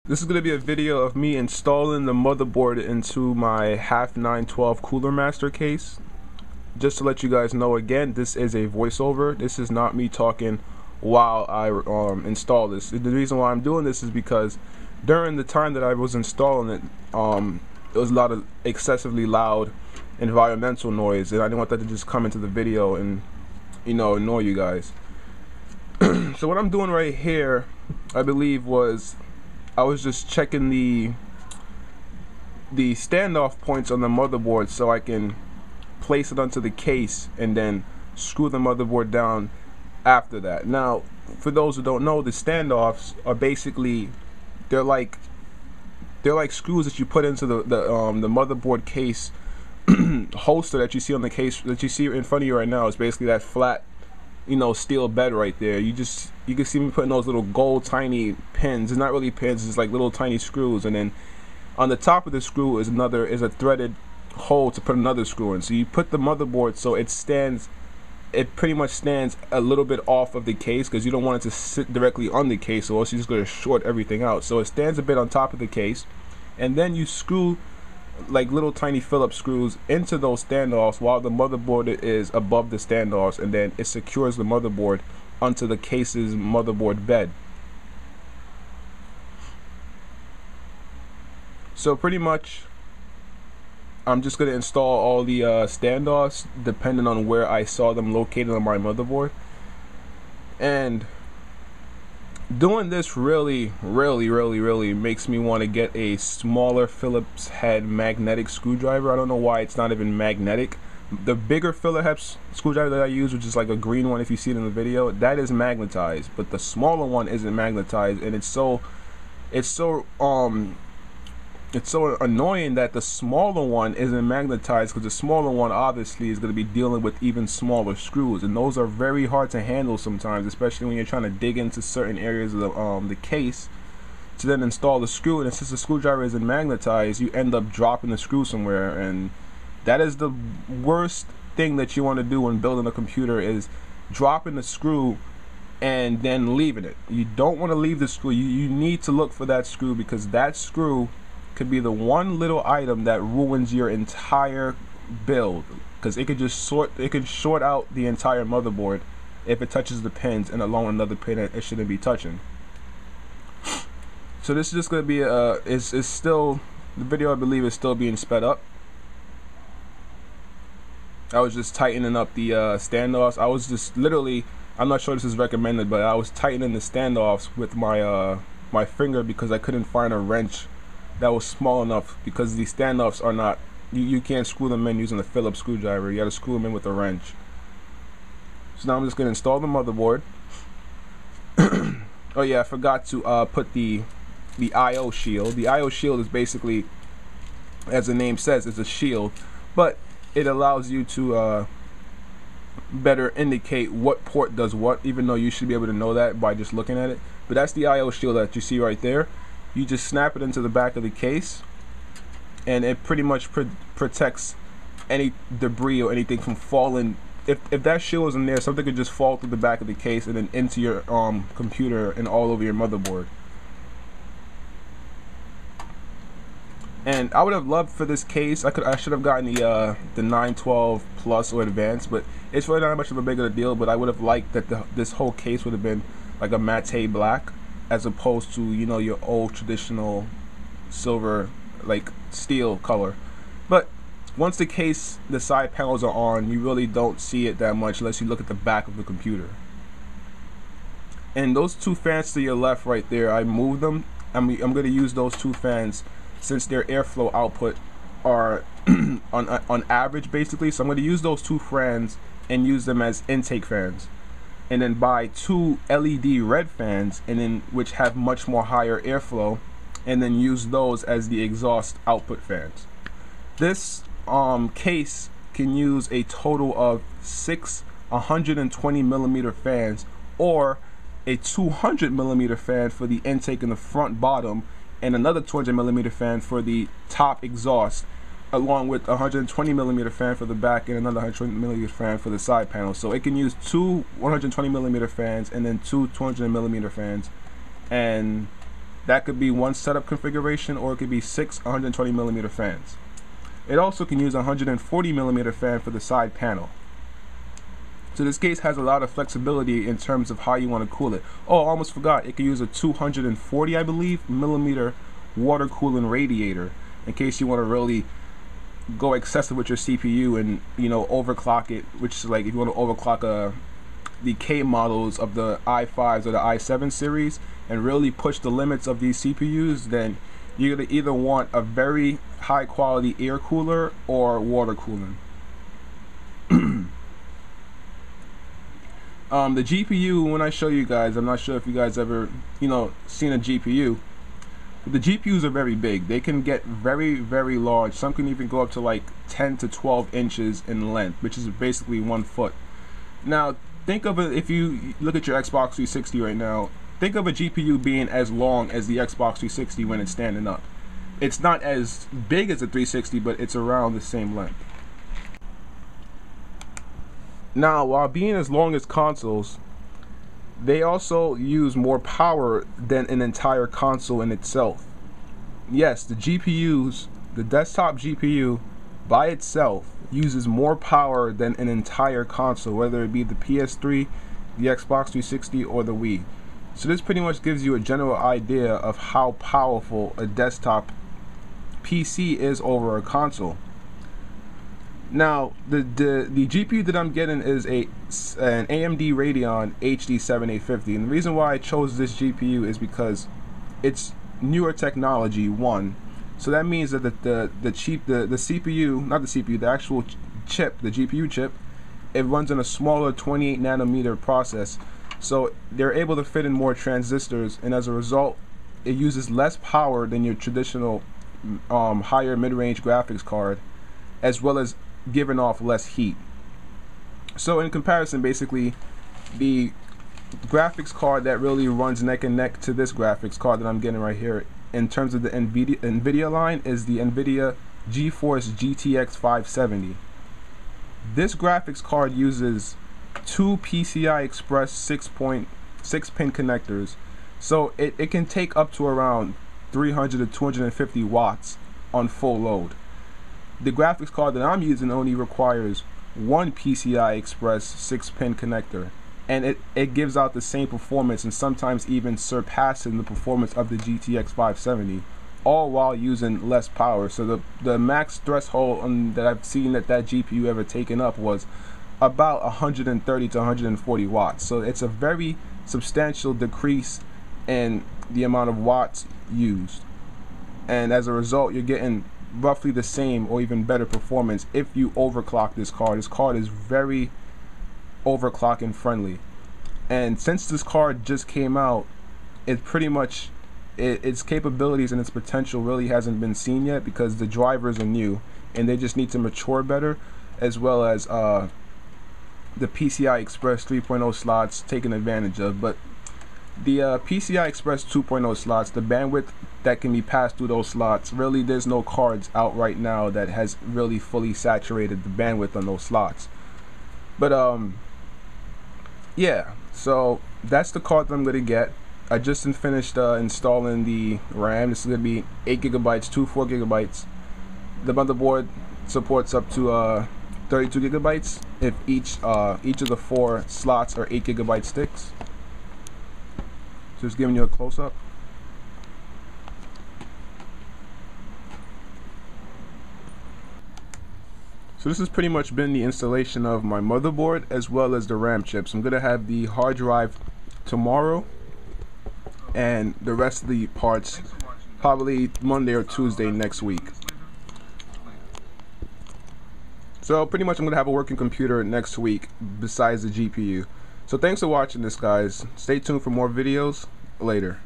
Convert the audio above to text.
This is going to be a video of me installing the motherboard into my half 912 Cooler Master case. Just to let you guys know, again, this is a voiceover. This is not me talking while I install this. The reason why I'm doing this is because during the time that I was installing it, there was a lot of excessively loud environmental noise, and I didn't want that to just come into the video and, you know, annoy you guys. So what I'm doing right here, I believe, was I was just checking the standoff points on the motherboard so I can place it onto the case and then screw the motherboard down after that. Now, for those who don't know, the standoffs are basically they're like screws that you put into the motherboard case holster that you see on the case that you see in front of you right now. Is basically that flat, you know, steel bed right there. You can see me putting those little gold tiny pins. It's not really pins, it's like little tiny screws, and then on the top of the screw is a threaded hole to put another screw in. So you put the motherboard so it pretty much stands a little bit off of the case, because you don't want it to sit directly on the case, or else you're just going to short everything out. So it stands a bit on top of the case, and then you screw like little tiny Phillips screws into those standoffs while the motherboard is above the standoffs, and then it secures the motherboard onto the case's motherboard bed. So pretty much I'm just going to install all the standoffs depending on where I saw them located on my motherboard. And doing this really makes me want to get a smaller Phillips head magnetic screwdriver. I don't know why it's not even magnetic. The bigger Phillips screwdriver that I use, which is like a green one if you see it in the video, that is magnetized, but the smaller one isn't magnetized, and it's so annoying that the smaller one isn't magnetized, because the smaller one obviously is going to be dealing with even smaller screws, and those are very hard to handle sometimes, especially when you're trying to dig into certain areas of the case to then install the screw. And since the screwdriver isn't magnetized, you end up dropping the screw somewhere, and that is the worst thing that you want to do when building a computer, is dropping the screw and then leaving it. You don't want to leave the screw. You need to look for that screw, because that screw could be the one little item that ruins your entire build, because it could just short out the entire motherboard if it touches the pins and along another pin that it shouldn't be touching. So this is just going to be it's still, the video I believe is still being sped up. I was just tightening up the standoffs. I was just literally, I'm not sure this is recommended, but I was tightening the standoffs with my my finger, because I couldn't find a wrench that was small enough, because these standoffs are not, you can't screw them in using a Phillips screwdriver. You got to screw them in with a wrench. So now I'm just going to install the motherboard. Oh yeah, I forgot to put the I/O shield. The I/O shield is basically, as the name says, it's a shield, but it allows you to better indicate what port does what, even though you should be able to know that by just looking at it. But that's the I/O shield that you see right there. You just snap it into the back of the case, and it pretty much protects any debris or anything from falling. If that shield isn't there, something could just fall through the back of the case and then into your computer and all over your motherboard. And I would have loved for this case, I should have gotten the 912 Plus or Advanced, but it's really not much of a big of a deal. But I would have liked that this whole case would have been like a matte black, as opposed to, you know, your old traditional silver, like steel color. But once the case, the side panels are on, you really don't see it that much unless you look at the back of the computer. And those two fans to your left right there, I moved them. I'm going to use those two fans since their airflow output are on average basically. So I'm going to use those two fans and use them as intake fans, and then buy two LED red fans, and then which have much more higher airflow, and then use those as the exhaust output fans. This case can use a total of 6 120mm fans, or a 200mm fan for the intake in the front bottom, and another 200mm fan for the top exhaust, along with a 120mm fan for the back and another 120mm fan for the side panel. So it can use two 120mm fans and then two 200mm fans, and That could be one setup configuration, or it could be 6 120mm fans. It also can use a 140mm fan for the side panel. So this case has a lot of flexibility in terms of how you want to cool it. Oh, I almost forgot, it can use a 240, I believe, millimeter water cooling radiator in case you want to really go excessive with your CPU and, you know, overclock it, which is like if you want to overclock the K models of the i5s or the i7 series and really push the limits of these CPUs, then you're going to either want a very high quality air cooler or water cooling. The GPU, when I show you guys, I'm not sure if you guys ever, you know, seen a GPU. The GPUs are very big. They can get very, very large. Some can even go up to like 10 to 12 inches in length, which is basically 1 foot. Now, think of it, if you look at your Xbox 360 right now, think of a GPU being as long as the Xbox 360 when it's standing up. It's not as big as a 360, but it's around the same length. Now, while being as long as consoles, they also use more power than an entire console in itself. Yes, the GPUs, the desktop GPU by itself uses more power than an entire console, whether it be the PS3, the Xbox 360, or the Wii. So this pretty much gives you a general idea of how powerful a desktop PC is over a console. Now, the GPU that I'm getting is an AMD Radeon HD 7850, and the reason why I chose this GPU is because it's newer technology, one. So that means that the CPU, not the CPU, the actual chip, the GPU chip, it runs on a smaller 28 nanometer process. So they're able to fit in more transistors, and as a result, it uses less power than your traditional higher mid-range graphics card, as well as giving off less heat. So in comparison, basically, the graphics card that really runs neck and neck to this graphics card that I'm getting right here in terms of the NVIDIA line is the NVIDIA GeForce GTX 570. This graphics card uses 2 PCI Express 6.6 pin connectors, so it can take up to around 300 to 250 watts on full load. The graphics card that I'm using only requires 1 PCI Express 6 pin connector, and it gives out the same performance and sometimes even surpassing the performance of the GTX 570, all while using less power. So the max threshold that I've seen that GPU ever taken up was about 130 to 140 watts. So it's a very substantial decrease in the amount of watts used, and as a result, you're getting roughly the same or even better performance if you overclock this card. This card is very overclocking friendly, and since this card just came out, it pretty much its capabilities and its potential really hasn't been seen yet because the drivers are new and they just need to mature better, as well as the PCI Express 3.0 slots taken advantage of. But the PCI Express 2.0 slots, the bandwidth that can be passed through those slots, really there's no cards out right now that has really fully saturated the bandwidth on those slots. But yeah, so that's the card that I'm gonna get. I just finished installing the RAM. This is gonna be 8 gigabytes, 4 gigabytes. The motherboard supports up to 32 gigabytes if each of the 4 slots are 8 gigabyte sticks. Just giving you a close-up. So this has pretty much been the installation of my motherboard as well as the RAM chips. I'm gonna have the hard drive tomorrow and the rest of the parts probably Monday or Tuesday next week. So pretty much I'm gonna have a working computer next week besides the GPU. So thanks for watching this, guys. Stay tuned for more videos later.